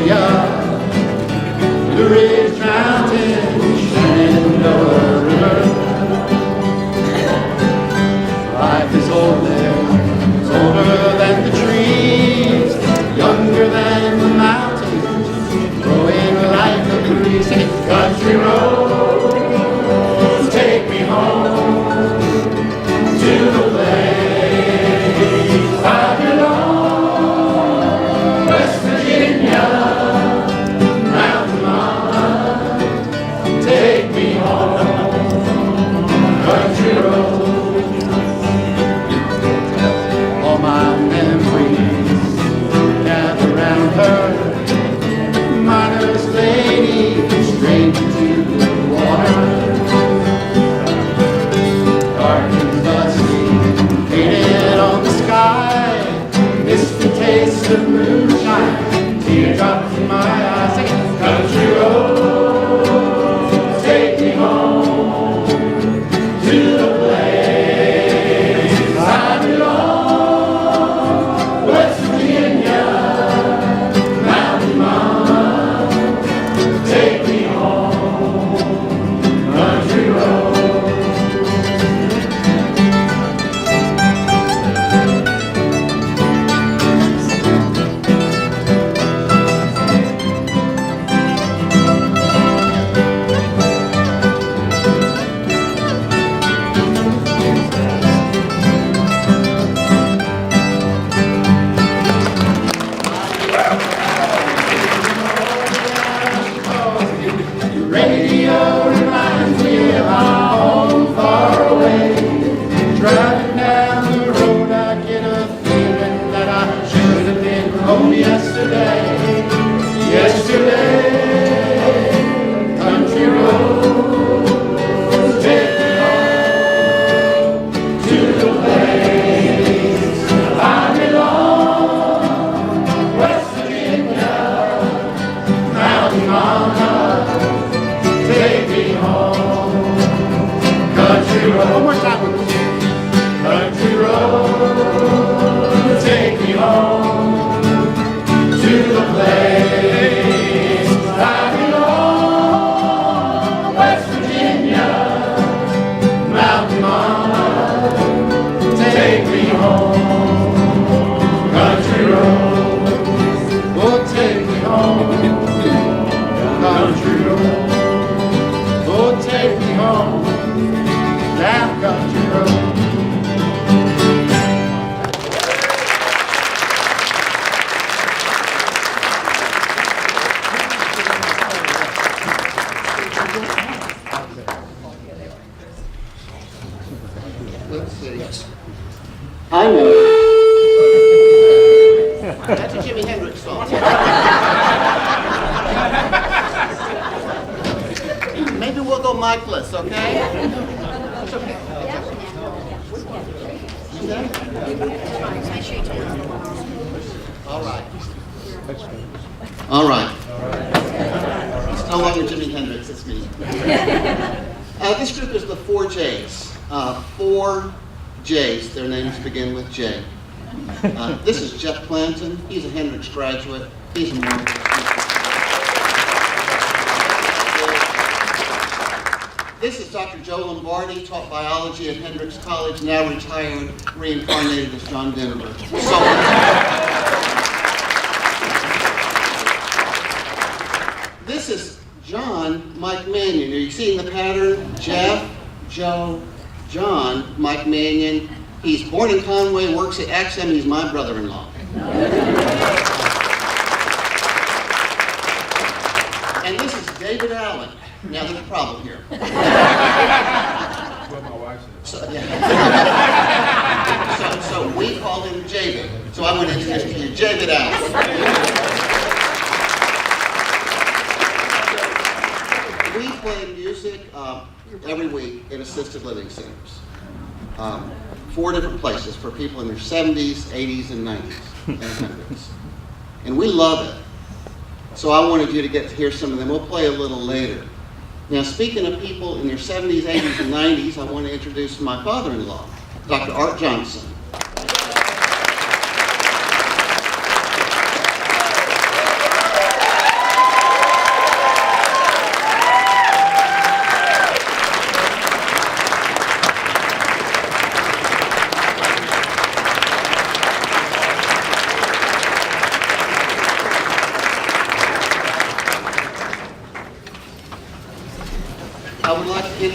Blue Ridge Mountains, Shenandoah River. Life is old there, it's older than the trees, younger than the mountains, growing like a breeze. Country roads, take me home to the place I belong. West Virginia, Mountain Mama, take me home. Country roads, all my memories gather round her. Miner's lady, stranger to the water, dark and dusty, painted on the sky, misty taste of moonshine, teardrops in my eyes. Sing it. Country roads, take me home to the place I belong. West Virginia, Mountain Mama, take me home. Country roads. Radio reminds me of our home far away. Driving down the road, I get a feeling that I should have been home yesterday. Yesterday, country roads, take me home to the place I belong. West Virginia, Mountain Mama, take me home. Country road. One more time. Country road, take me home to the place I belong. West Virginia, Mountain Mama, take me home. Country road, oh, take me home. Country road. Oh, take me home, down country road. Let's see. I know. That's a Jimi Hendrix song. Maybe we'll go micless, okay? It's okay. All right. All right. It's no longer Jimi Hendrix, it's me. This group is the 4 J's. 4 J's, their names begin with J. This is Jeff Clanton. He's a Hendrix graduate. He's a marvelous. This is Dr. Joe Lombardi, taught biology at Hendrix College, now retired, reincarnated as John Denver. So, this is John Mike Mannion. Are you seeing the pattern? Jeff, Joe, John Mike Mannion. He's born in Conway, works at XM. He's my brother-in-law. And this is David Allen. Now there's a problem here. What my wife said. So we call him Javid. So I want to introduce to you Javid Allen. We play music every week in assisted living centers. 4 different places for people in their 70s, 80s, and 90s, and 100s. And we love it. So I wanted you to get to hear some of them. We'll play a little later. Now, speaking of people in their 70s, 80s, and 90s, I want to introduce my father-in-law, Dr. Art Johnson.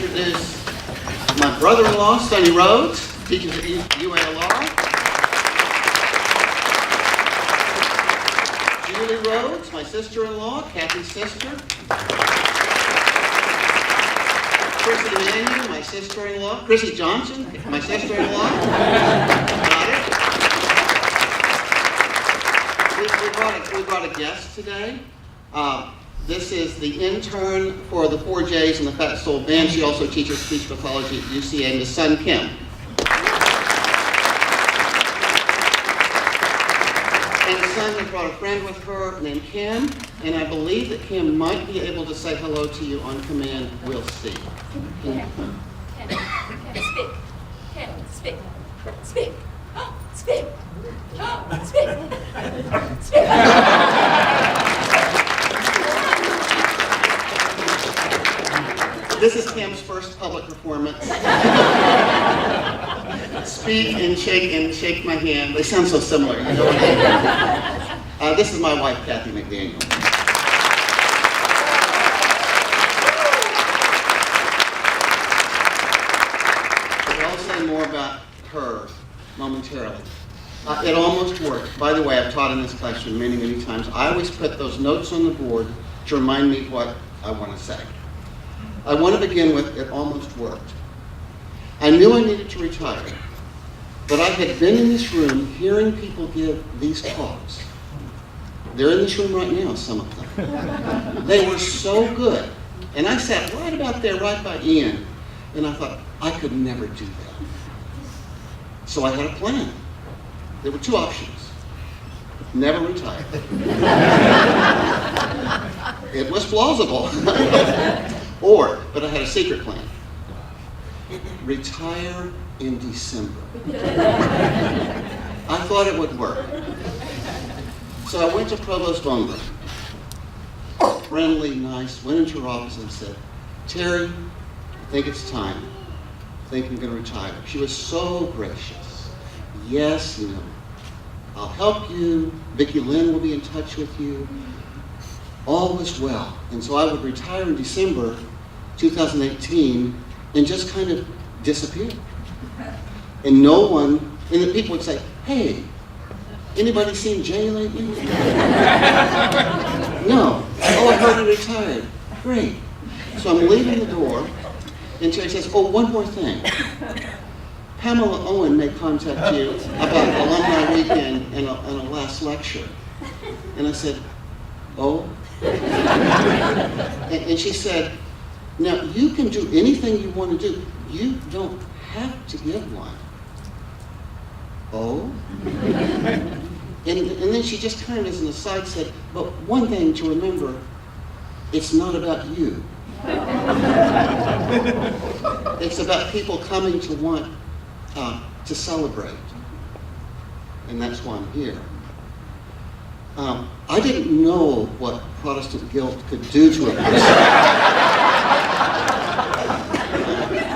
introduce my brother-in-law, Sonny Rhodes, teaches at UALR. Julie Rhodes, my sister-in-law, Kathy's sister. Chrissy Manuel, my sister-in-law. Chrissy Johnson, my sister-in-law. Got it. We brought a guest today. This is the intern for the 4Js and the Fat Soul Band. She also teaches speech pathology at UCA, Miss Sun Kim. And Sun has brought a friend with her named Kim, and I believe that Kim might be able to say hello to you on command. We'll see. Kim, speak. Kim, speak. Speak. Speak. Speak. Speak. This is Kim's first public performance. Speak and shake my hand. They sound so similar. You know what I mean? This is my wife, Kathy McDaniel. I'll say more about her momentarily. It almost worked. By the way, I've taught in this classroom many, many times. I always put those notes on the board to remind me what I want to say. I want to begin with, it almost worked. I knew I needed to retire, but I had been in this room hearing people give these talks. They're in this room right now, some of them. They were so good. And I sat right about there, right by Ian, and I thought, I could never do that. So I had a plan. There were two options. Never retire. It was plausible. But I had a secret plan. Retire in December. I thought it would work. So I went to Provost Unger. Friendly, nice, went into her office and said, Terry, I think it's time. I think I'm going to retire. She was so gracious. Yes, I'll help you. Vicki Lynn will be in touch with you. All was well. And so I would retire in December 2018 and just kind of disappear. And no one, and the people would say, hey, anybody seen Jay lately? No. Oh, I heard he retired. Great. So I'm leaving the door, and Terry says, oh, one more thing. Pamela Owen may contact you about Alumni Weekend and a last lecture. And I said, oh? And she said, now you can do anything you want to do. You don't have to give one. Oh? And then she just kind of as an aside said, but one thing to remember, it's not about you. It's about people coming to want to celebrate. And that's why I'm here. I didn't know what Protestant guilt could do to a person.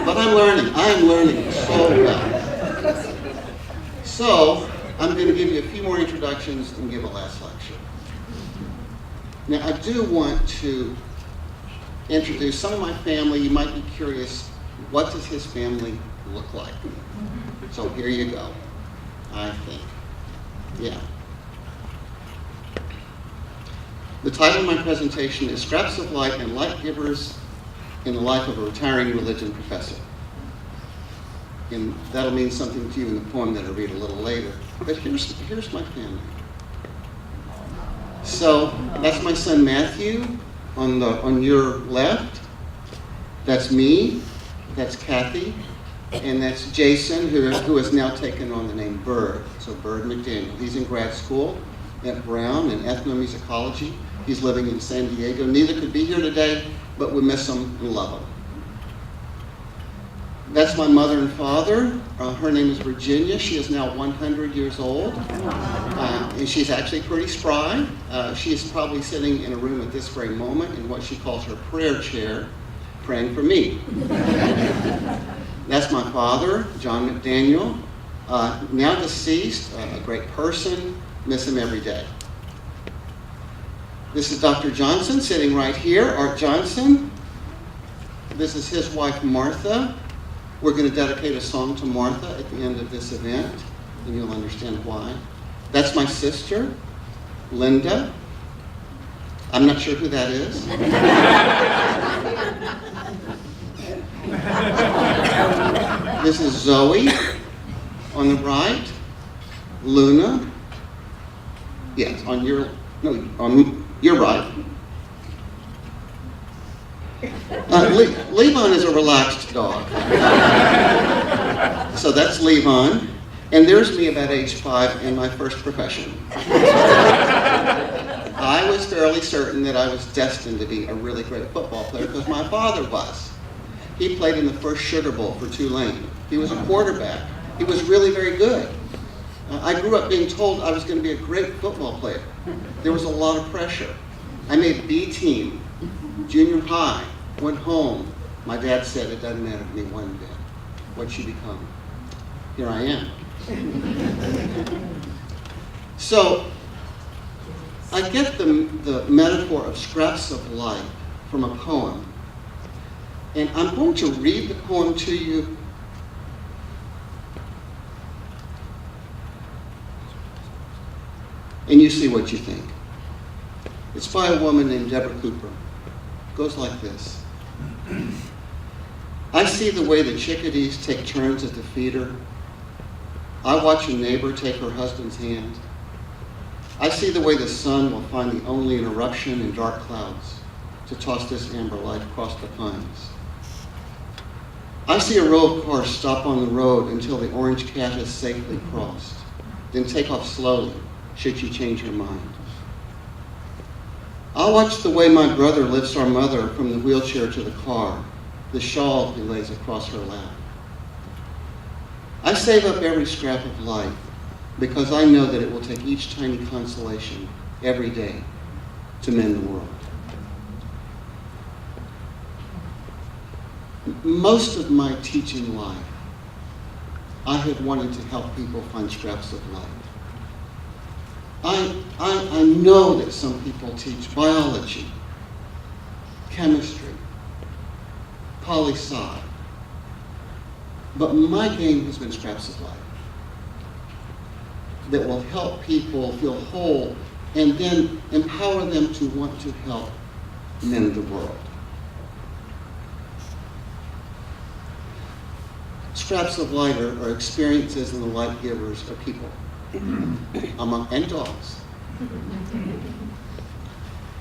But I'm learning. I am learning so well. So, I'm going to give you a few more introductions and give a last lecture. Now, I do want to introduce some of my family. You might be curious, what does his family look like? So here you go, I think. Yeah. The title of my presentation is Scraps of Light and Light Givers in the Life of a Retiring Religion Professor. And that'll mean something to you in the poem that I'll read a little later. But here's my family. So that's my son Matthew on your left. That's me. That's Kathy. And that's Jason, who has now taken on the name Bird. So Bird McDaniel. He's in grad school at Brown in ethnomusicology. He's living in San Diego. Neither could be here today, but we miss him and love him. That's my mother and father. Her name is Virginia. She is now 100 years old. And she's actually pretty spry. She is probably sitting in a room at this very moment in what she calls her prayer chair, praying for me. That's my father, John McDaniel, now deceased, a great person, miss him every day. This is Dr. Johnson sitting right here, Art Johnson. This is his wife, Martha. We're going to dedicate a song to Martha at the end of this event, and you'll understand why. That's my sister, Linda. I'm not sure who that is. This is Zoe on the right. Luna. Yes, on your right. Levon is a relaxed dog. So that's Levon. And there's me about age 5 in my first profession. I was fairly certain that I was destined to be a really great football player because my father was. He played in the first Sugar Bowl for Tulane. He was a quarterback. He was really very good. I grew up being told I was going to be a great football player. There was a lot of pressure. I made B team, junior high, went home. My dad said, it doesn't matter to me one bit what you become. Here I am. So, I get the metaphor of scraps of life from a poem. And I'm going to read the poem to you. And you see what you think. It's by a woman named Deborah Cooper. It goes like this. I see the way the chickadees take turns at the feeder. I watch a neighbor take her husband's hand. I see the way the sun will find the only interruption in dark clouds to toss this amber light across the pines. I see a row of cars stop on the road until the orange cat has safely crossed, then take off slowly should she change her mind. I'll watch the way my brother lifts our mother from the wheelchair to the car, the shawl he lays across her lap. I save up every scrap of life because I know that it will take each tiny consolation every day to mend the world. Most of my teaching life, I have wanted to help people find scraps of life. I know that some people teach biology, chemistry, poli-sci, but my game has been scraps of life that will help people feel whole and then empower them to want to help mend the world. Scraps of light are experiences and the light givers of people, and dogs.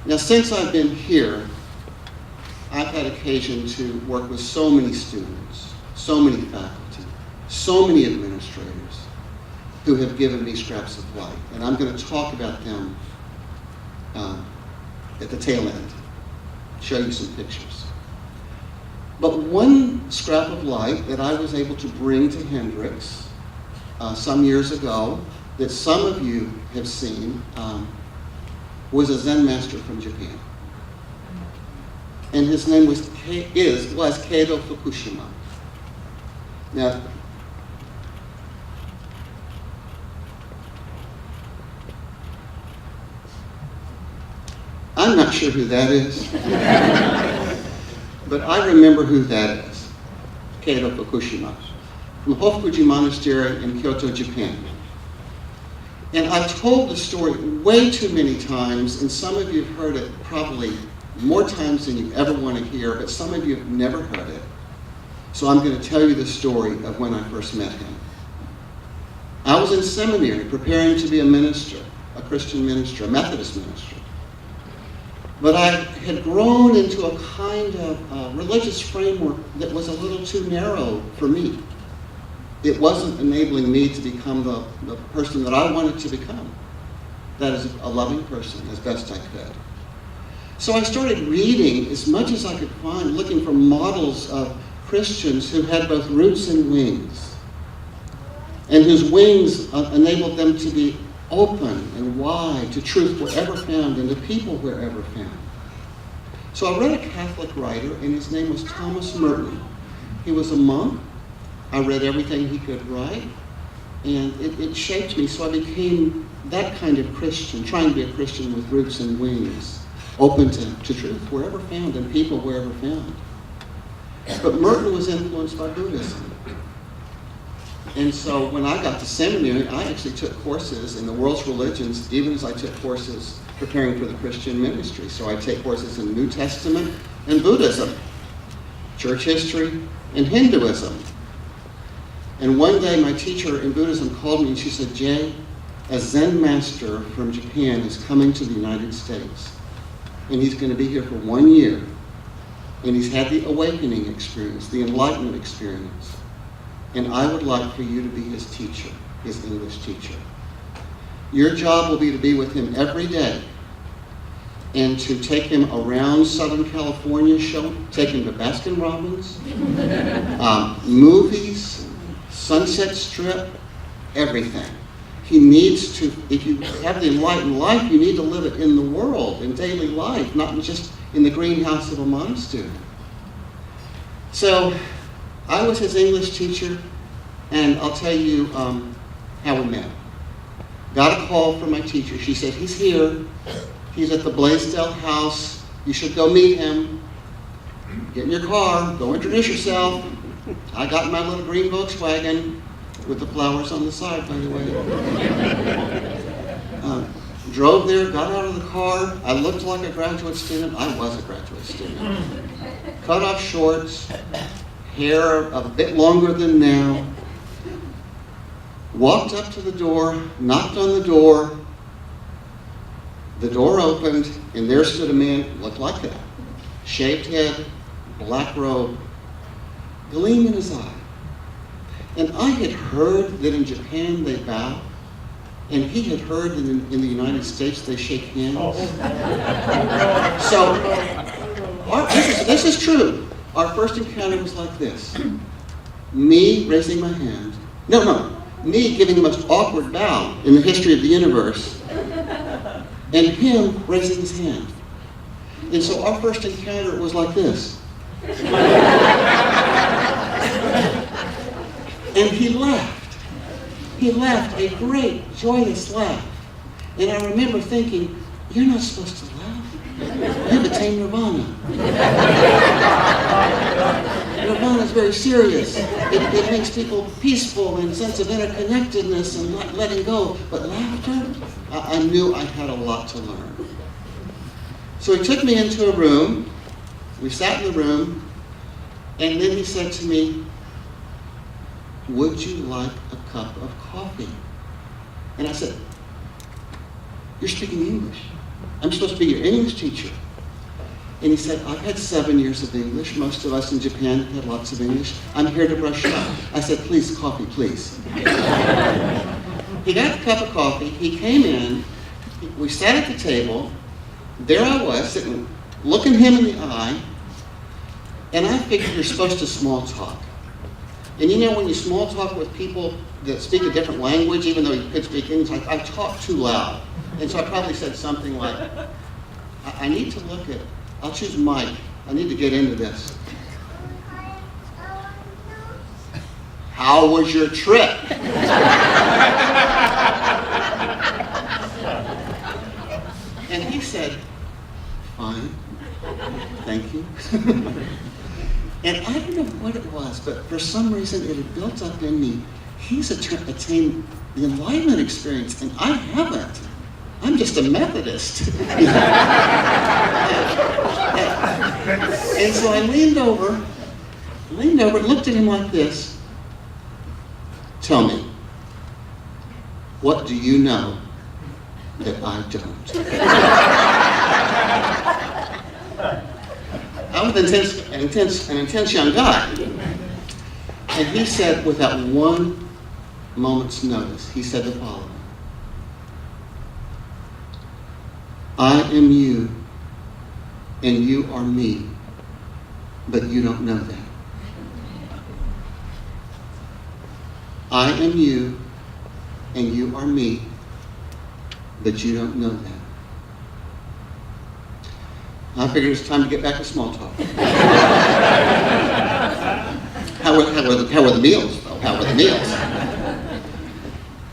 Now, since I've been here, I've had occasion to work with so many students, so many faculty, so many administrators who have given me scraps of light. And I'm going to talk about them at the tail end, show you some pictures. But one scrap of light that I was able to bring to Hendrix some years ago that some of you have seen was a Zen Master from Japan. And his name was Kedo Fukushima. Now, I'm not sure who that is, but I remember who that is, Kedo Fukushima, from Hofuji Monastery in Kyoto, Japan. And I've told the story way too many times, and some of you have heard it probably more times than you ever want to hear, but some of you have never heard it. So I'm going to tell you the story of when I first met him. I was in seminary preparing to be a minister, a Christian minister, a Methodist minister. But I had grown into a kind of religious framework that was a little too narrow for me. It wasn't enabling me to become the person that I wanted to become. That is, a loving person as best I could. So I started reading as much as I could find, looking for models of Christians who had both roots and wings, and whose wings enabled them to be open and wide to truth wherever found and to people wherever found. So I read a Catholic writer, and his name was Thomas Merton. He was a monk. I read everything he could write, and it shaped me, so I became that kind of Christian, trying to be a Christian with roots and wings, open to truth wherever found and people wherever found. But Merton was influenced by Buddhism. And so when I got to seminary, I actually took courses in the world's religions, even as I took courses preparing for the Christian ministry. So I take courses in the New Testament and Buddhism, church history, and Hinduism. And one day my teacher in Buddhism called me and she said, Jay, a Zen Master from Japan is coming to the United States. And he's going to be here for 1 year. And he's had the awakening experience, the enlightenment experience. And I would like for you to be his teacher, his English teacher. Your job will be to be with him every day and to take him around Southern California, take him to Baskin-Robbins, movies, Sunset Strip, everything. He needs to, if you have the enlightened life, you need to live it in the world, in daily life, not just in the greenhouse of a monastery. So I was his English teacher, and I'll tell you how we met. Got a call from my teacher. She said, he's here. He's at the Blaisdell house. You should go meet him. Get in your car. Go introduce yourself. I got in my little green Volkswagen with the flowers on the side, by the way. Drove there, got out of the car. I looked like a graduate student. I was a graduate student. Cut off shorts, hair a bit longer than now. Walked up to the door, knocked on the door. The door opened, and there stood a man who looked like that. Shaved head, black robe, gleam in his eye. And I had heard that in Japan they bow, and he had heard that in the United States they shake hands. So, this is true. Our first encounter was like this. Me raising my hand. Me giving the most awkward bow in the history of the universe. And him raising his hand. And so our first encounter was like this. And he laughed. He laughed a great, joyous laugh. And I remember thinking, you're not supposed to laugh. You've attained nirvana. Nirvana is very serious. It makes people peaceful and a sense of interconnectedness and not letting go. But laughter, I knew I had a lot to learn. So he took me into a room. We sat in the room. And then he said to me, would you like a cup of coffee? And I said, you're speaking English. I'm supposed to be your English teacher. And he said, I've had 7 years of English. Most of us in Japan have had lots of English. I'm here to brush up. I said, please, coffee, please. He got the cup of coffee. He came in. We sat at the table. There I was, sitting, looking him in the eye. And I figured you're supposed to small talk. And you know, when you small talk with people that speak a different language, even though you could speak English, I talk too loud. And so I probably said something like, I need to look at, I'll choose Mike. I need to get into this. How was your trip? And he said, fine, thank you. And I don't know what it was, but for some reason it had built up in me. He's attained the enlightenment experience, and I haven't. I'm just a Methodist. And so I leaned over and looked at him like this. Tell me, what do you know that I don't? I was an intense young guy. And he said, without one moment's notice, he said the following. I am you, and you are me, but you don't know that. I am you, and you are me, but you don't know that. I figured it's time to get back to small talk. How were the meals, though? How were the meals?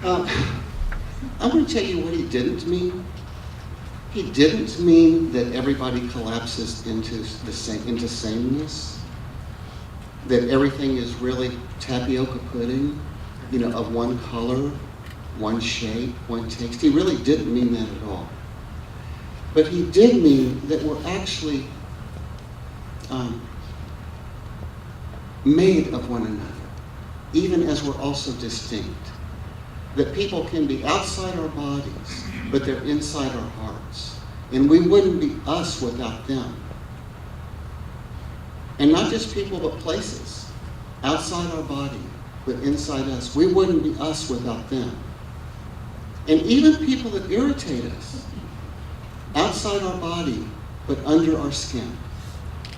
I want to tell you what he didn't mean. He didn't mean that everybody collapses into sameness. that everything is really tapioca pudding, of one color, one shape, one taste. He really didn't mean that at all. But he did mean that we're actually made of one another, even as we're also distinct. That people can be outside our bodies, but they're inside our hearts. And we wouldn't be us without them. And not just people, but places. Outside our body, but inside us. We wouldn't be us without them. And even people that irritate us, outside our body, but under our skin.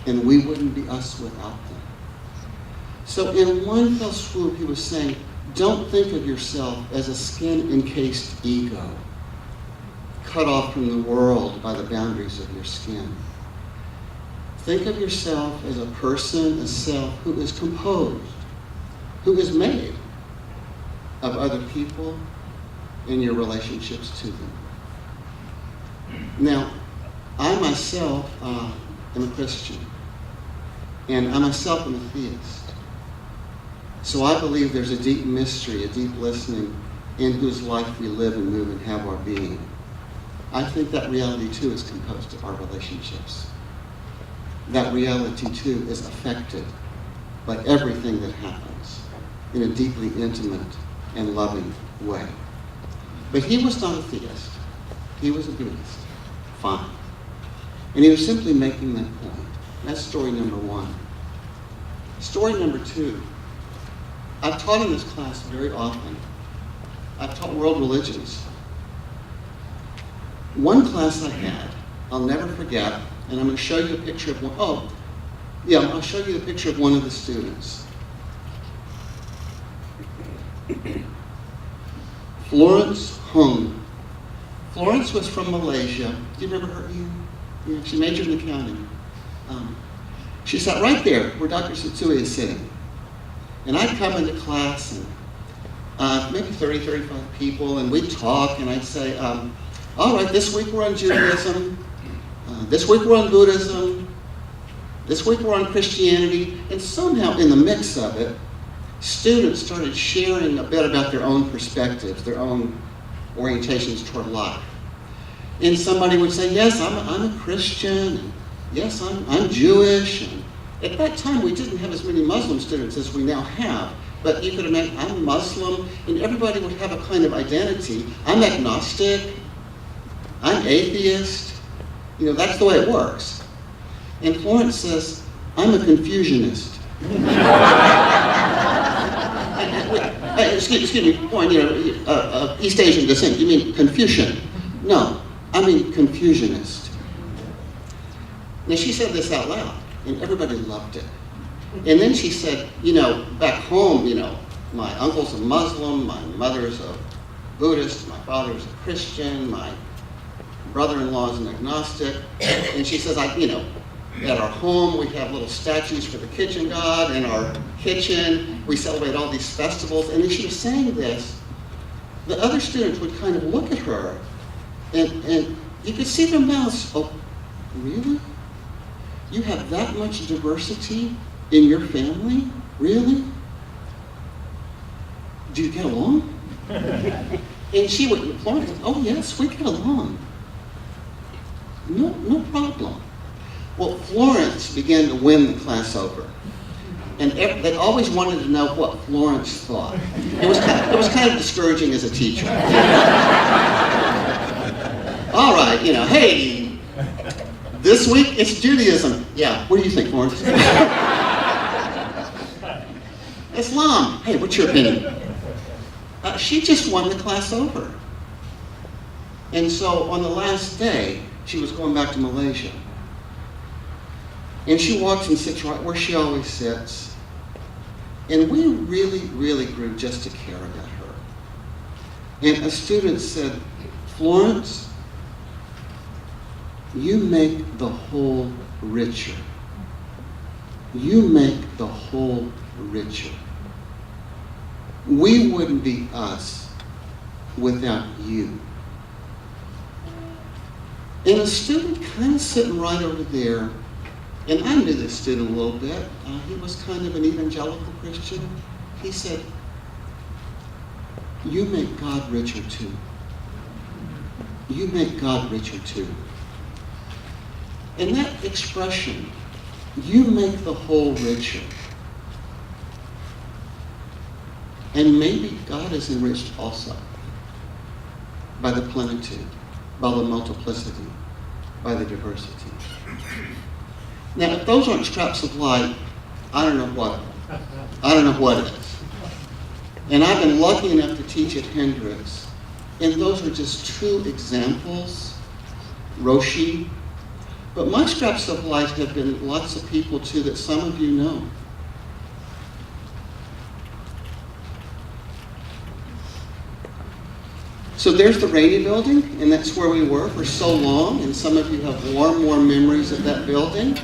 And we wouldn't be us without them. So in one fell swoop, he was saying, don't think of yourself as a skin-encased ego, cut off from the world by the boundaries of your skin. Think of yourself as a person, a self, who is composed, who is made of other people and your relationships to them. Now, I myself am a Christian, and I myself am a theist. So I believe there's a deep mystery, a deep listening in whose life we live and move and have our being. I think that reality too is composed of our relationships. That reality too is affected by everything that happens in a deeply intimate and loving way. But he was not a theist. He was a Buddhist. Fine. And he was simply making that point. That's story number one. Story number two. I've taught in this class very often. I've taught world religions. One class I had, I'll never forget, and I'm going to show you a picture of one. Oh, yeah, I'll show you the picture of one of the students. Florence Hung. Florence was from Malaysia. Do you remember her? Yeah, she majored in accounting. She sat right there where Dr. Satsui is sitting. And I'd come into class, and maybe 30, 35 people, and we'd talk, and I'd say, all right, this week we're on Judaism, this week we're on Buddhism, this week we're on Christianity, and somehow in the mix of it, students started sharing a bit about their own perspectives, their own orientations toward life. And somebody would say, yes, I'm a Christian, and yes, I'm Jewish. And at that time, we didn't have as many Muslim students as we now have. But you could imagine, I'm Muslim, and everybody would have a kind of identity. I'm agnostic. I'm atheist. That's the way it works. And Florence says, I'm a Confucianist. Excuse me, point, East Asian descent. You mean Confucian? No, I mean Confucianist. Now, she said this out loud, and everybody loved it. And then she said, back home, my uncle's a Muslim, my mother's a Buddhist, my father's a Christian, my brother-in-law is an agnostic. And she says, at our home, we have little statues for the kitchen god. In our kitchen, we celebrate all these festivals. And as she was saying this, the other students would kind of look at her, and you could see their mouths, oh, really? You have that much diversity in your family? Really? Do you get along? And she would, Florence, oh yes, we get along. No problem. Well, Florence began to win the class over. And they always wanted to know what Florence thought. It was kind of discouraging as a teacher. All right, hey, this week it's Judaism. Yeah, what do you think, Florence? Islam. Hey, what's your opinion? She just won the class over. And so on the last day, she was going back to Malaysia. And she walks and sits right where she always sits. And we really, really grew just to care about her. And a student said, Florence, you make the whole richer. You make the whole richer. We wouldn't be us without you. And a student kind of sitting right over there And I knew this student a little bit. He was kind of an evangelical Christian. He said, "You make God richer too. You make God richer too." And that expression, "you make the whole richer." And maybe God is enriched also by the plenitude, by the multiplicity, by the diversity. Now, if those aren't scraps of light, I don't know what is. And I've been lucky enough to teach at Hendrix, and those are just two examples, Roshi. But my scraps of light have been lots of people too that some of you know. So there's the Radian Building, and that's where we were for so long, and some of you have warm memories of that building.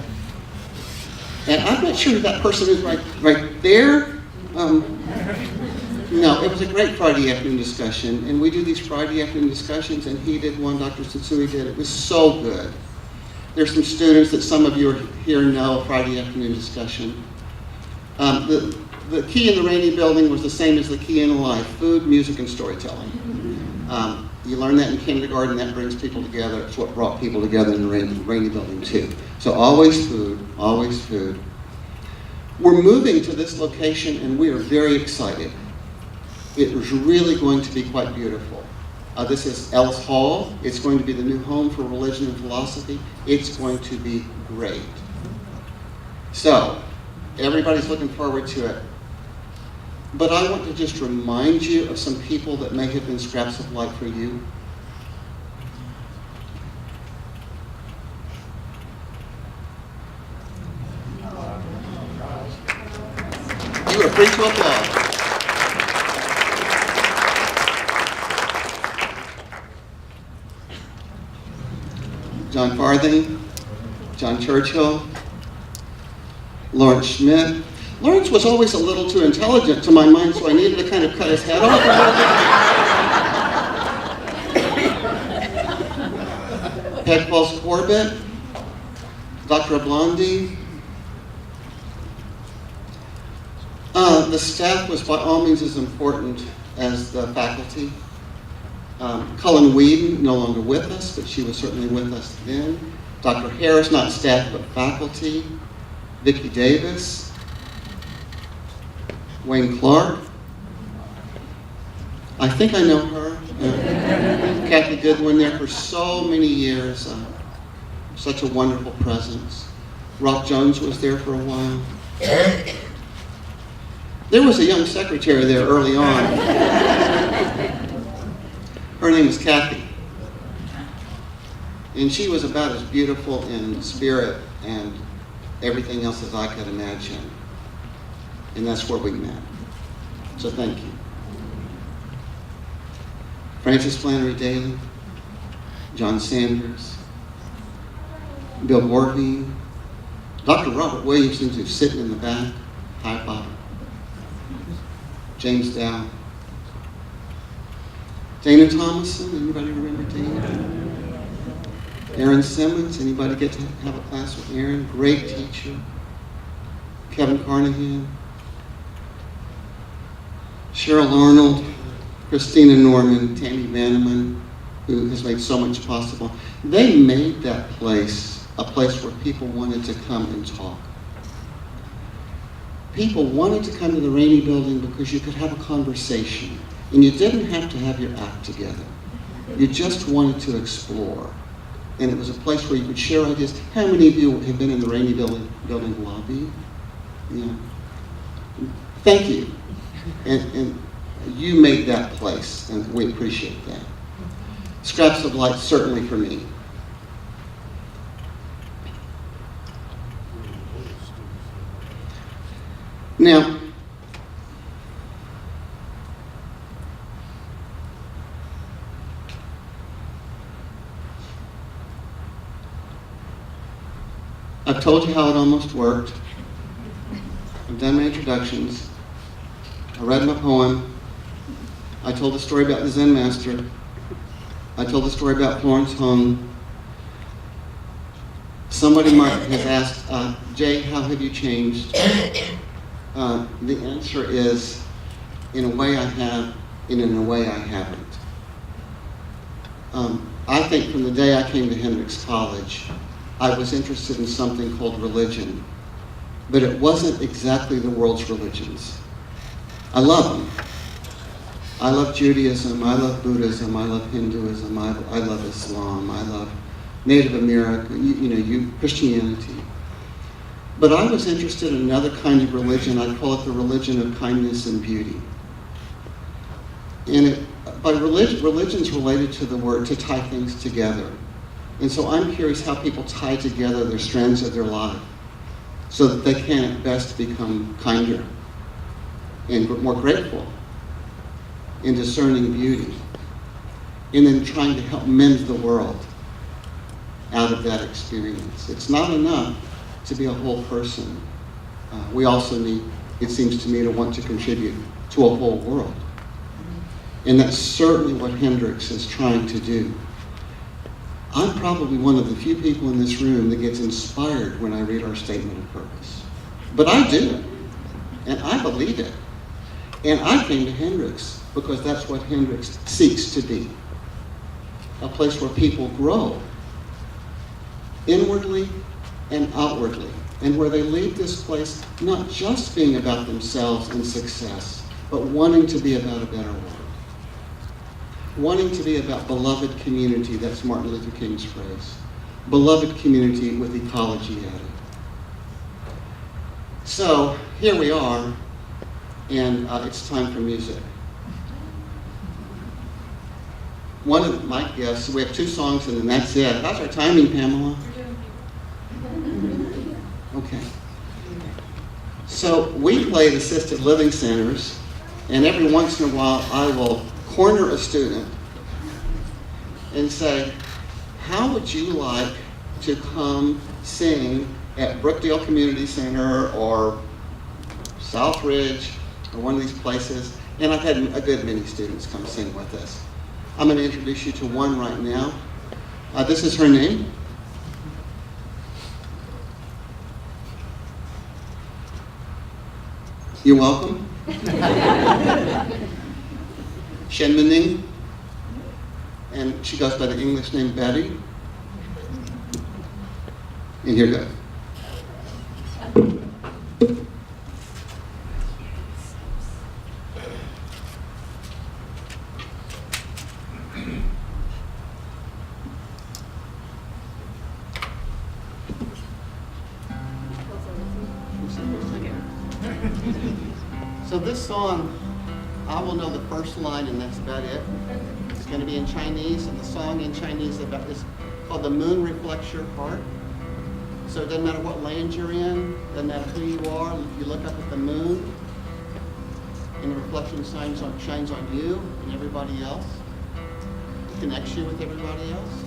And I'm not sure who that person is right there. No, it was a great Friday afternoon discussion, and we do these Friday afternoon discussions, and he did one, Dr. Satsui did. It was so good. There's some students that some of you are here know, Friday afternoon discussion. The key in the Radian Building was the same as the key in life: food, music, and storytelling. You learn that in kindergarten. That brings people together. It's what brought people together in the Radian Building too. So always food, always food. We're moving to this location, and we are very excited. It is really going to be quite beautiful. This is Ellis Hall. It's going to be the new home for religion and philosophy. It's going to be great. So everybody's looking forward to it. But I want to just remind you of some people that may have been scraps of light for you. You are free to applaud. John Farthing, John Churchill, Lawrence Schmidt. Lawrence was always a little too intelligent to my mind, so I needed to kind of cut his head off a little bit. Peg Pulse Corbett, Dr. Blondie. The staff was by all means as important as the faculty. Cullen Whedon, no longer with us, but she was certainly with us then. Dr. Harris, not staff but faculty. Vicki Davis. Wayne Clark. I think I know her. Kathy Goodwin there for so many years. Such a wonderful presence. Rock Jones was there for a while. There was a young secretary there early on. Her name is Kathy. And she was about as beautiful in spirit and everything else as I could imagine. And that's where we met. So thank you. Francis Flannery Daly, John Sanders, Bill Warby, Dr. Robert Williamson, who's sitting in the back. Hi, Bob. James Dow. Dana Thomason, anybody remember Dana? Aaron Simmons, anybody get to have a class with Aaron? Great teacher. Kevin Carnahan. Cheryl Arnold, Christina Norman, Tammy Vanneman, who has made so much possible. They made that place a place where people wanted to come and talk. People wanted to come to the Radian Building because you could have a conversation, and you didn't have to have your act together. You just wanted to explore. And it was a place where you could share ideas. How many of you have been in the Radian Building lobby? Yeah. Thank you. And you made that place, and we appreciate that. Scraps of light, certainly for me. Now, I've told you how it almost worked. I've done my introductions. I read my poem. I told the story about the Zen Master. I told the story about Florence Hung. Somebody has asked, Jay, how have you changed? The answer is, in a way I have, and in a way I haven't. I think from the day I came to Hendrix College, I was interested in something called religion, but it wasn't exactly the world's religions. I love them. I love Judaism, I love Buddhism, I love Hinduism, I love Islam, I love Native American, Christianity. But I was interested in another kind of religion. I call it the religion of kindness and beauty. And religion's related to the word to tie things together. And so I'm curious how people tie together their strands of their life so that they can at best become kinder and more grateful in discerning beauty, and then trying to help mend the world out of that experience. It's not enough to be a whole person. We also need, it seems to me, to want to contribute to a whole world. And that's certainly what Hendrix is trying to do. I'm probably one of the few people in this room that gets inspired when I read our statement of purpose. But I do, and I believe it. And I came to Hendrix because that's what Hendrix seeks to be. A place where people grow inwardly and outwardly, and where they leave this place not just being about themselves and success, but wanting to be about a better world. Wanting to be about beloved community, that's Martin Luther King's phrase. Beloved community with ecology added. So here we are, and it's time for music. One of my guests, we have 2 songs and then that's it. How's our timing, Pamela? Okay. So we play at assisted living centers, and every once in a while I will corner a student and say, how would you like to come sing at Brookdale Community Center or Southridge or one of these places? And I've had a good many students come sing with us. I'm going to introduce you to one right now. This is her name. You're welcome. Shenmening. And she goes by the English name Betty. And here goes. So this song, I will know the first line and that's about it. It's going to be in Chinese, and the song in Chinese is called The Moon Reflects Your Heart. So it doesn't matter what land you're in, doesn't matter who you are, you look up at the moon, and the reflection shines on you and everybody else. It connects you with everybody else.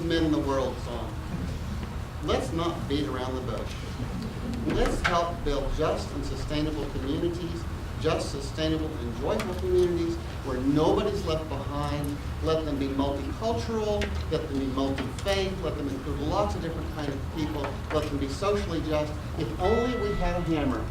men in the world song. Let's not beat around the bush. Let's help build just and sustainable communities, just, sustainable, and joyful communities where nobody's left behind. Let them be multicultural, let them be multi-faith, let them include lots of different kinds of people, let them be socially just. If only we had a hammer.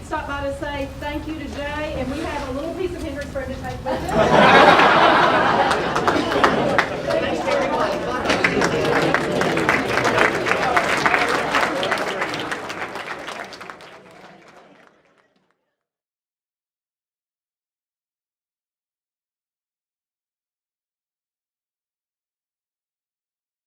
Stop by to say thank you to Jay, and we have a little piece of Hendrix for him to take with him.